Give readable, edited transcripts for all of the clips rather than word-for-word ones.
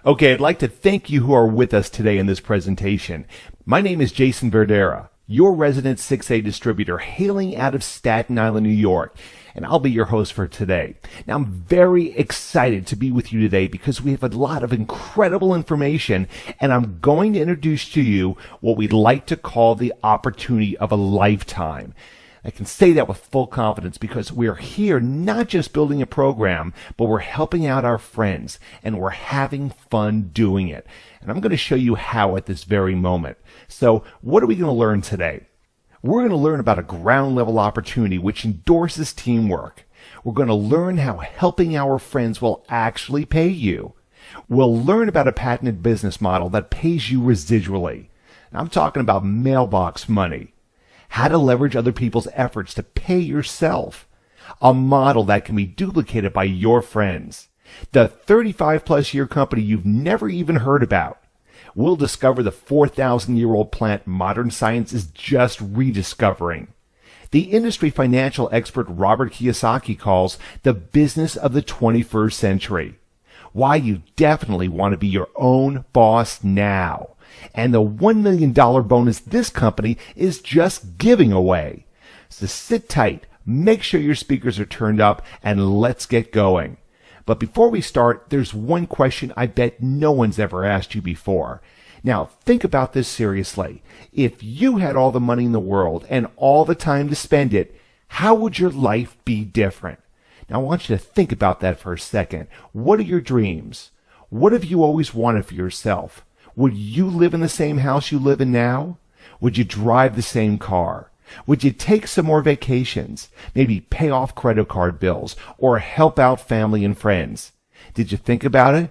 Okay, I'd like to thank you who are with us today in this presentation. My name is Jason Verdera, your resident 6A distributor hailing out of Staten Island, New York, and I'll be your host for today. Now, I'm very excited to be with you today because we have a lot of incredible information, and I'm going to introduce to you what we'd like to call the opportunity of a lifetime. I can say that with full confidence because we're here not just building a program, but we're helping out our friends and we're having fun doing it. And I'm going to show you how at this very moment. So what are we going to learn today? We're going to learn about a ground level opportunity which endorses teamwork. We're going to learn how helping our friends will actually pay you. We'll learn about a patented business model that pays you residually. I'm talking about mailbox money. How to leverage other people's efforts to pay yourself. A model that can be duplicated by your friends. The 35-plus year company you've never even heard about. We'll discover the 4,000-year-old plant modern science is just rediscovering. The industry financial expert Robert Kiyosaki calls the business of the 21st century. Why you definitely want to be your own boss now. And the $1 million bonus this company is just giving away. So sit tight, make sure your speakers are turned up, and let's get going. But before we start, there's one question I bet no one's ever asked you before. Now, think about this seriously. If you had all the money in the world and all the time to spend it, how would your life be different? Now, I want you to think about that for a second. What are your dreams? What have you always wanted for yourself? Would you live in the same house you live in now? Would you drive the same car? Would you take some more vacations? Maybe pay off credit card bills or help out family and friends? Did you think about it?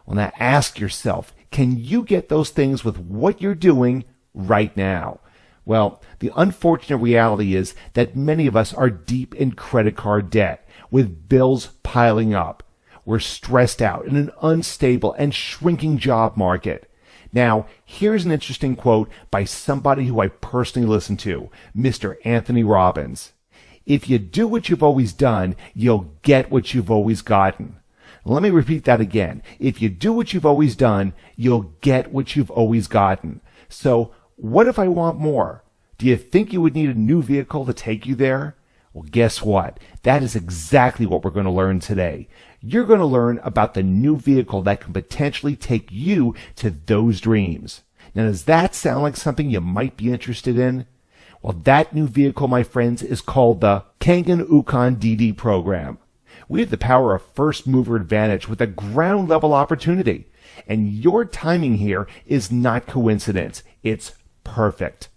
Well, now ask yourself, can you get those things with what you're doing right now? Well, the unfortunate reality is that many of us are deep in credit card debt with bills piling up. We're stressed out in an unstable and shrinking job market. Now, here's an interesting quote by somebody who I personally listen to, Mr. Anthony Robbins. If you do what you've always done, you'll get what you've always gotten. Let me repeat that again. If you do what you've always done, you'll get what you've always gotten. So, what if I want more? Do you think you would need a new vehicle to take you there? Well, guess what? That is exactly what we're going to learn today. You're going to learn about the new vehicle that can potentially take you to those dreams. Now, does that sound like something you might be interested in? Well, that new vehicle, my friends, is called the Kangen Ukon DD program. We have the power of first mover advantage with a ground level opportunity. And your timing here is not coincidence. It's perfect.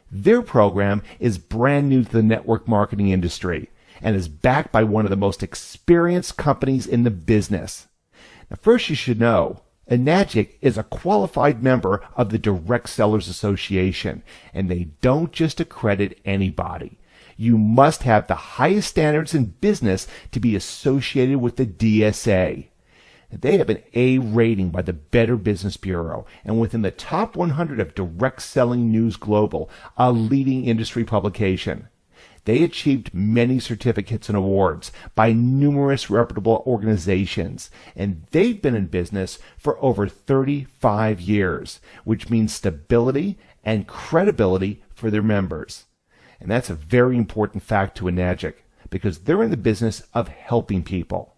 Their program is brand new to the network marketing industry and is backed by one of the most experienced companies in the business. Now, first you should know, Enagic is a qualified member of the Direct Sellers Association, and they don't just accredit anybody. You must have the highest standards in business to be associated with the DSA. They have an A rating by the Better Business Bureau and within the top 100 of Direct Selling News Global, a leading industry publication. They achieved many certificates and awards by numerous reputable organizations, and they've been in business for over 35 years, which means stability and credibility for their members. And that's a very important fact to Enagic because they're in the business of helping people.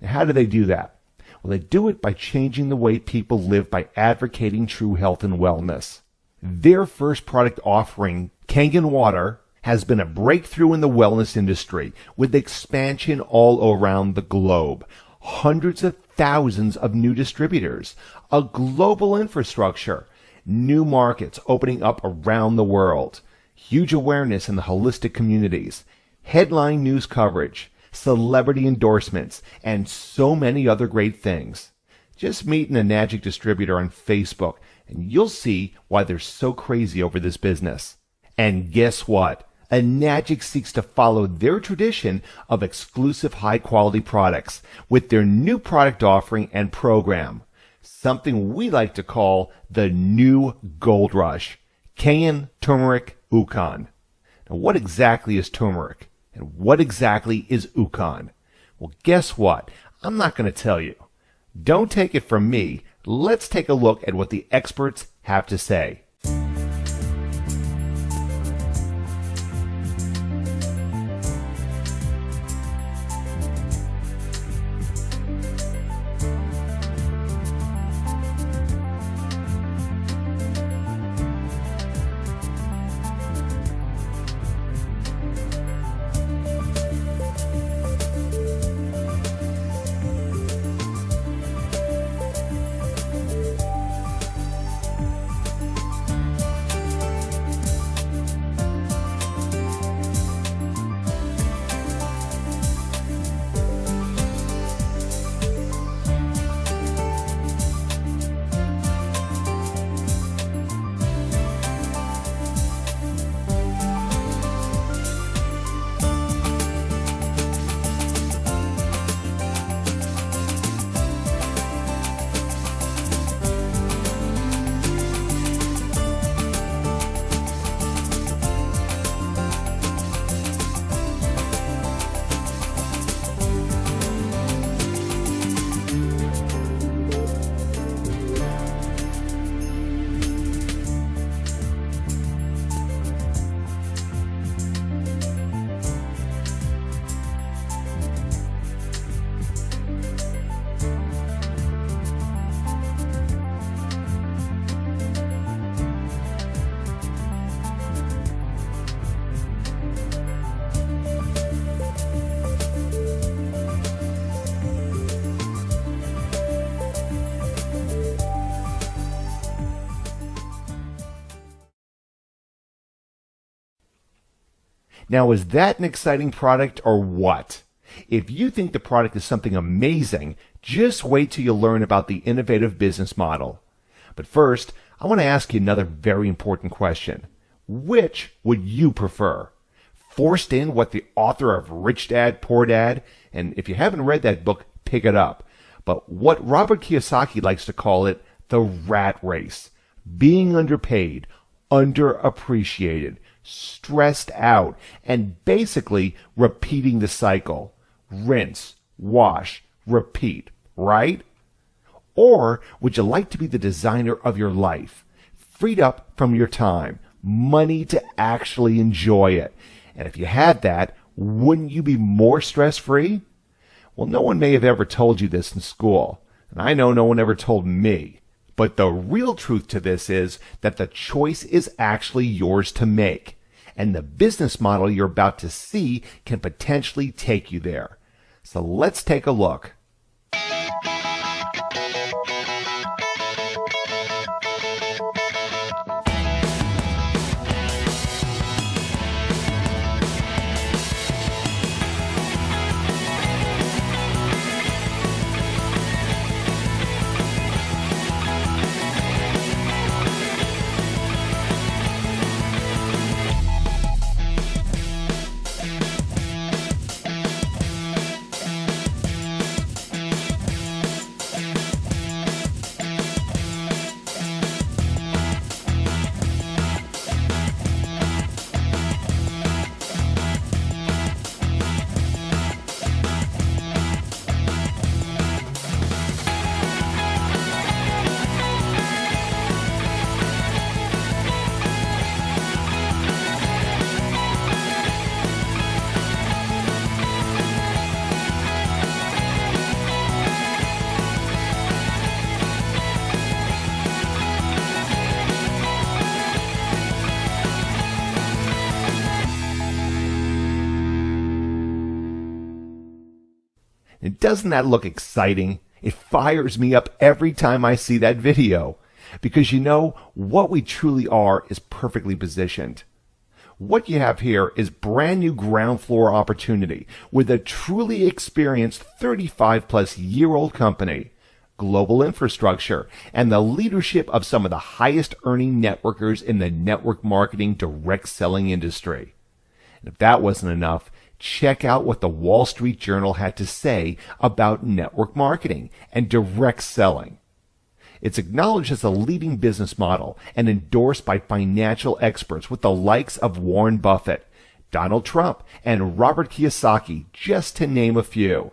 Now, how do they do that? Well, they do it by changing the way people live by advocating true health and wellness. Their first product offering, Kangen Water, has been a breakthrough in the wellness industry with expansion all around the globe. Hundreds of thousands of new distributors, a global infrastructure, new markets opening up around the world, huge awareness in the holistic communities, headline news coverage, celebrity endorsements, and so many other great things. Just meet an Enagic distributor on Facebook, and you'll see why they're so crazy over this business. And guess what? Enagic seeks to follow their tradition of exclusive high-quality products with their new product offering and program, something we like to call the new gold rush, Kangen Turmeric Ukon. Now, what exactly is turmeric? And what exactly is Ukon? Well, guess what? I'm not going to tell you. Don't take it from me. Let's take a look at what the experts have to say. Now, is that an exciting product or what? If you think the product is something amazing, just wait till you learn about the innovative business model. But first, I want to ask you another very important question. Which would you prefer? Forced in what the author of Rich Dad, Poor Dad, and if you haven't read that book, pick it up. But what Robert Kiyosaki likes to call it, the rat race. Being underpaid, underappreciated, stressed out, and basically repeating the cycle. Rinse, wash, repeat, right? Or would you like to be the designer of your life? Freed up from your time, money to actually enjoy it. And if you had that, wouldn't you be more stress-free? Well, no one may have ever told you this in school, and I know no one ever told me. But the real truth to this is that the choice is actually yours to make. And the business model you're about to see can potentially take you there. So let's take a look. And doesn't that look exciting? It fires me up every time I see that video. Because you know, what we truly are is perfectly positioned. What you have here is brand new ground floor opportunity with a truly experienced 35-plus-year-old company, global infrastructure, and the leadership of some of the highest earning networkers in the network marketing direct selling industry. And if that wasn't enough, check out what the Wall Street Journal had to say about network marketing and direct selling. It's acknowledged as a leading business model and endorsed by financial experts with the likes of Warren Buffett, Donald Trump, and Robert Kiyosaki, just to name a few.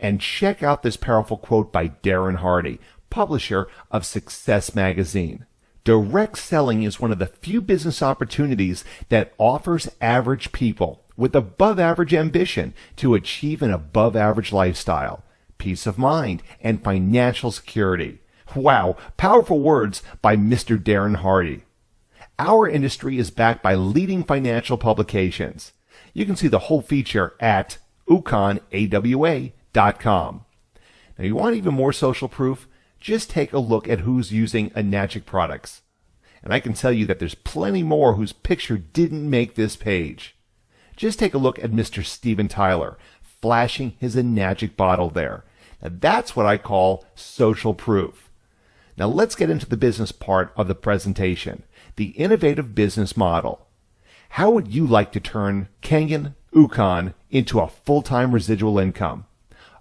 And check out this powerful quote by Darren Hardy, publisher of Success Magazine. Direct selling is one of the few business opportunities that offers average people with above-average ambition to achieve an above-average lifestyle, peace of mind, and financial security. Wow, powerful words by Mr. Darren Hardy. Our industry is backed by leading financial publications. You can see the whole feature at ukonawa.com. Now, you want even more social proof? Just take a look at who's using Enagic products. And I can tell you that there's plenty more whose picture didn't make this page. Just take a look at Mr. Steven Tyler, flashing his Enagic bottle there. Now, that's what I call social proof. Now let's get into the business part of the presentation, the innovative business model. How would you like to turn Kangen Ukon into a full-time residual income?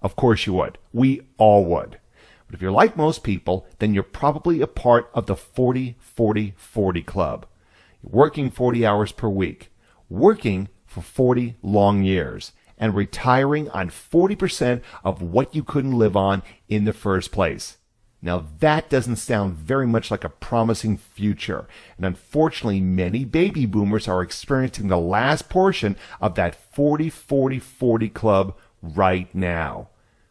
Of course you would. We all would. But if you're like most people, then you're probably a part of the 40-40-40 club. You're working 40 hours per week, working for 40 long years, and retiring on 40% of what you couldn't live on in the first place. Now that doesn't sound very much like a promising future, and unfortunately many baby boomers are experiencing the last portion of that 40-40-40 club right now.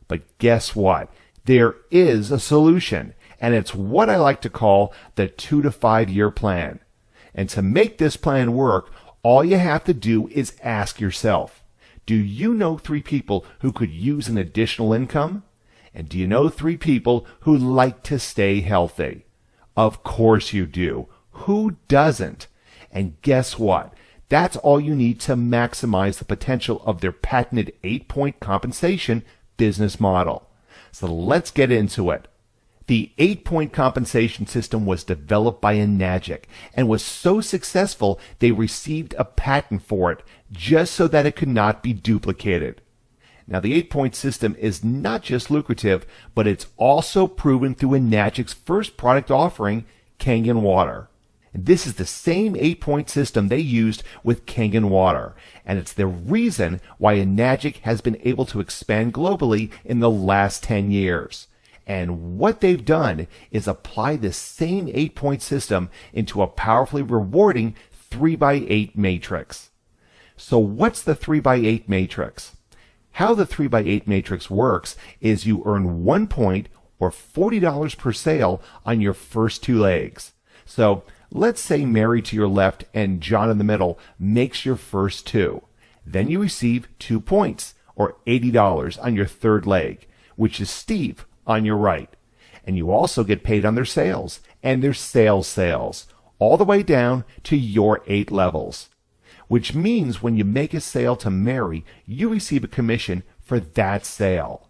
But guess what? There is a solution, and it's what I like to call the 2 to 5 year plan. And to make this plan work, all you have to do is ask yourself, do you know 3 people who could use an additional income? And do you know 3 people who like to stay healthy? Of course you do. Who doesn't? And guess what? That's all you need to maximize the potential of their patented 8-point compensation business model. So let's get into it. The 8-point compensation system was developed by Enagic and was so successful they received a patent for it just so that it could not be duplicated. Now, the 8-point system is not just lucrative, but it's also proven through Enagic's first product offering, Kangen Water. And this is the same 8-point system they used with Kangen Water, and it's the reason why Enagic has been able to expand globally in the last 10 years. And what they've done is apply this same 8-point system into a powerfully rewarding 3x8 matrix. So what's the 3x8 matrix? How the 3x8 matrix works is you earn 1 point or $40 per sale on your first 2 legs. So let's say Mary to your left and John in the middle makes your first 2. Then you receive 2 points or $80 on your third leg, which is Steve on your right. And you also get paid on their sales and their sales, all the way down to your 8 levels. Which means when you make a sale to Mary, you receive a commission for that sale.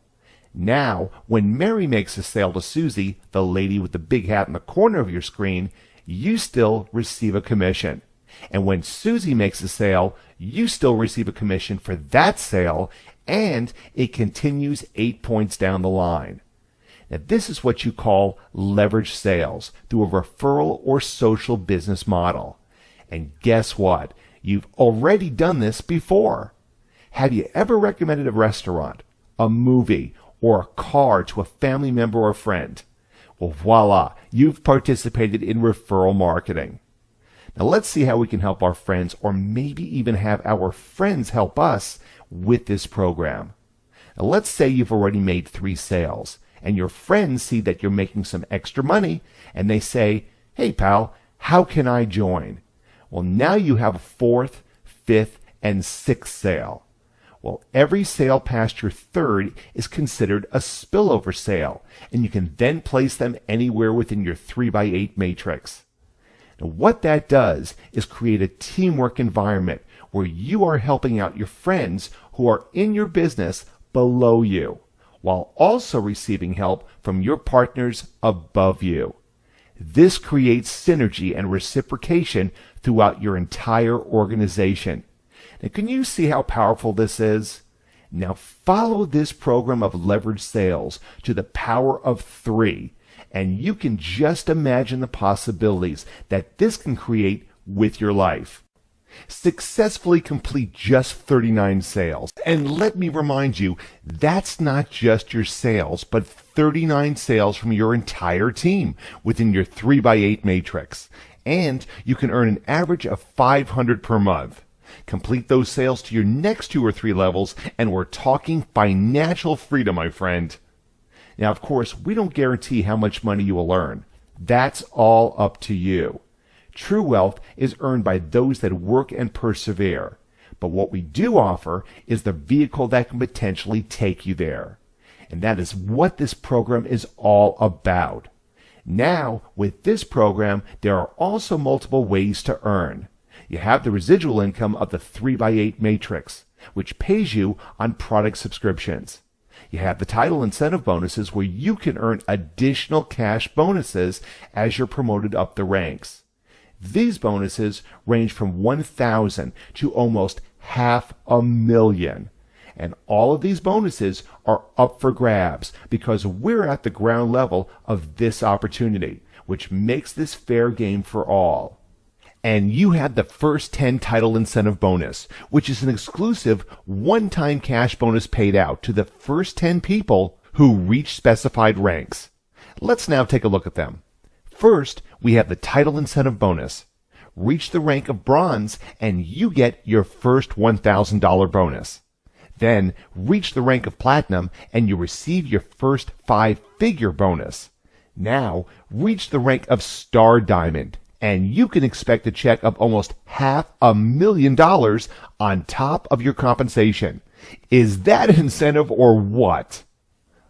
Now, when Mary makes a sale to Susie, the lady with the big hat in the corner of your screen, you still receive a commission. And when Susie makes a sale, you still receive a commission for that sale, and it continues 8 points down the line. Now, this is what you call leverage sales through a referral or social business model. And guess what? You've already done this before. Have you ever recommended a restaurant, a movie, or a car to a family member or friend? Well, voila, you've participated in referral marketing. Now let's see how we can help our friends, or maybe even have our friends help us with this program. Now let's say you've already made 3 sales, and your friends see that you're making some extra money, and they say, "Hey pal, how can I join?" Well, now you have a 4th, 5th, and 6th sale. Well, every sale past your 3rd is considered a spillover sale, and you can then place them anywhere within your 3x8 matrix. Now, what that does is create a teamwork environment where you are helping out your friends who are in your business below you, while also receiving help from your partners above you. This creates synergy and reciprocation throughout your entire organization. Now, can you see how powerful this is? Now follow this program of leverage sales to the power of 3, and you can just imagine the possibilities that this can create with your life. Successfully complete just 39 sales. And let me remind you, that's not just your sales, but 39 sales from your entire team within your 3x8 matrix. And you can earn an average of $500 per month. Complete those sales to your next 2 or 3 levels, and we're talking financial freedom, my friend. Now, of course, we don't guarantee how much money you will earn. That's all up to you. True wealth is earned by those that work and persevere. But what we do offer is the vehicle that can potentially take you there. And that is what this program is all about. Now, with this program, there are also multiple ways to earn. You have the residual income of the 3x8 matrix, which pays you on product subscriptions. You have the title incentive bonuses where you can earn additional cash bonuses as you're promoted up the ranks. These bonuses range from $1,000 to almost $500,000. And all of these bonuses are up for grabs because we're at the ground level of this opportunity, which makes this fair game for all. And you have the first 10 title incentive bonus, which is an exclusive one-time cash bonus paid out to the first 10 people who reach specified ranks. Let's now take a look at them. First, we have the title incentive bonus. Reach the rank of bronze and you get your first $1,000 bonus. Then reach the rank of platinum and you receive your first 5-figure bonus. Now reach the rank of star diamond and you can expect a check of almost $500,000 on top of your compensation. Is that incentive or what?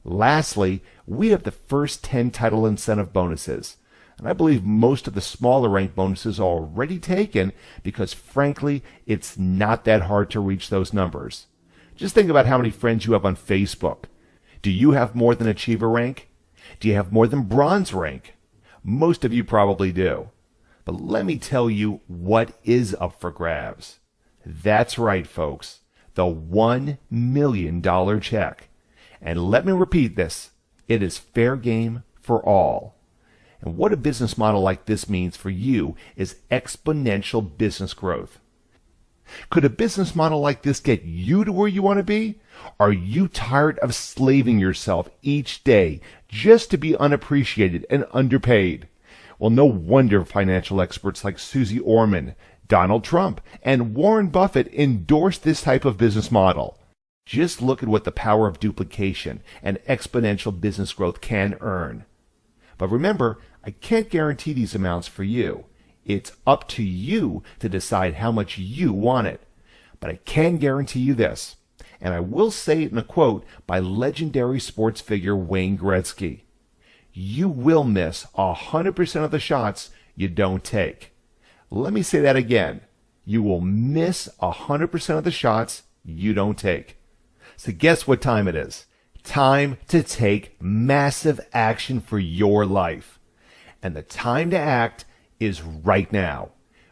Lastly, we have the first 10 title incentive bonuses. And I believe most of the smaller rank bonuses are already taken because, frankly, it's not that hard to reach those numbers. Just think about how many friends you have on Facebook. Do you have more than Achiever rank? Do you have more than Bronze rank? Most of you probably do. But let me tell you what is up for grabs. That's right, folks. The $1 million check. And let me repeat this. It is fair game for all. And what a business model like this means for you is exponential business growth. Could a business model like this get you to where you want to be? Are you tired of slaving yourself each day just to be unappreciated and underpaid? Well, no wonder financial experts like Susie Orman, Donald Trump, and Warren Buffett endorse this type of business model. Just look at what the power of duplication and exponential business growth can earn. But remember, I can't guarantee these amounts for you. It's up to you to decide how much you want it. But I can guarantee you this, and I will say it in a quote by legendary sports figure Wayne Gretzky. You will miss 100% of the shots you don't take. Let me say that again. You will miss 100% of the shots you don't take. So guess what time it is? Time to take massive action for your life. And the time to act is right now.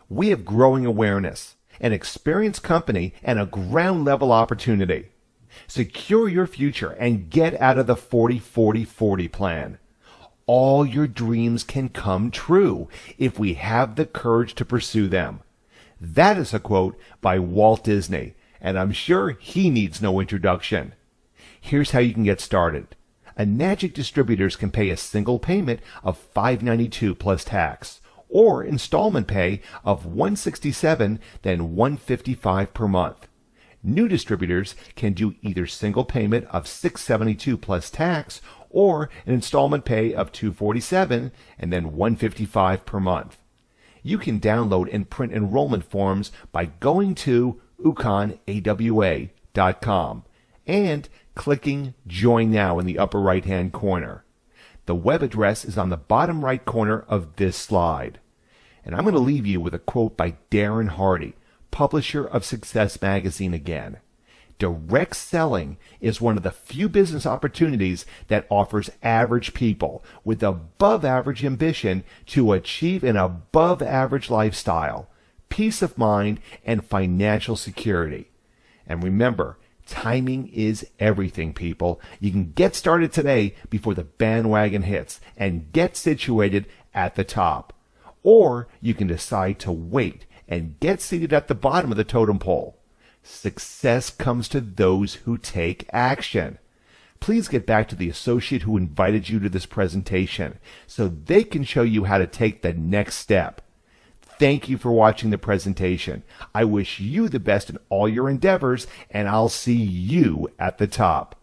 We have growing awareness, an experienced company, and a ground level opportunity. Secure your future and get out of the 40-40-40 plan. All your dreams can come true if we have the courage to pursue them. That is a quote by Walt Disney, and I'm sure he needs no introduction. Here's how you can get started. Enagic distributors can pay a single payment of $592 plus tax, or installment pay of $167, then $155 per month. New distributors can do either single payment of $672 plus tax, or an installment pay of $247 and then $155 per month. You can download and print enrollment forms by going to ukonawa.com and clicking Join Now in the upper right-hand corner. The web address is on the bottom right corner of this slide. And I'm going to leave you with a quote by Darren Hardy, publisher of Success Magazine again. Direct selling is one of the few business opportunities that offers average people with above average ambition to achieve an above average lifestyle, peace of mind, and financial security. And remember, timing is everything, people. You can get started today before the bandwagon hits and get situated at the top. Or you can decide to wait and get seated at the bottom of the totem pole. Success comes to those who take action. please get back to the associate who invited you to this presentation so they can show you how to take the next step. Thank you for watching the presentation. I wish you the best in all your endeavors, and I'll see you at the top.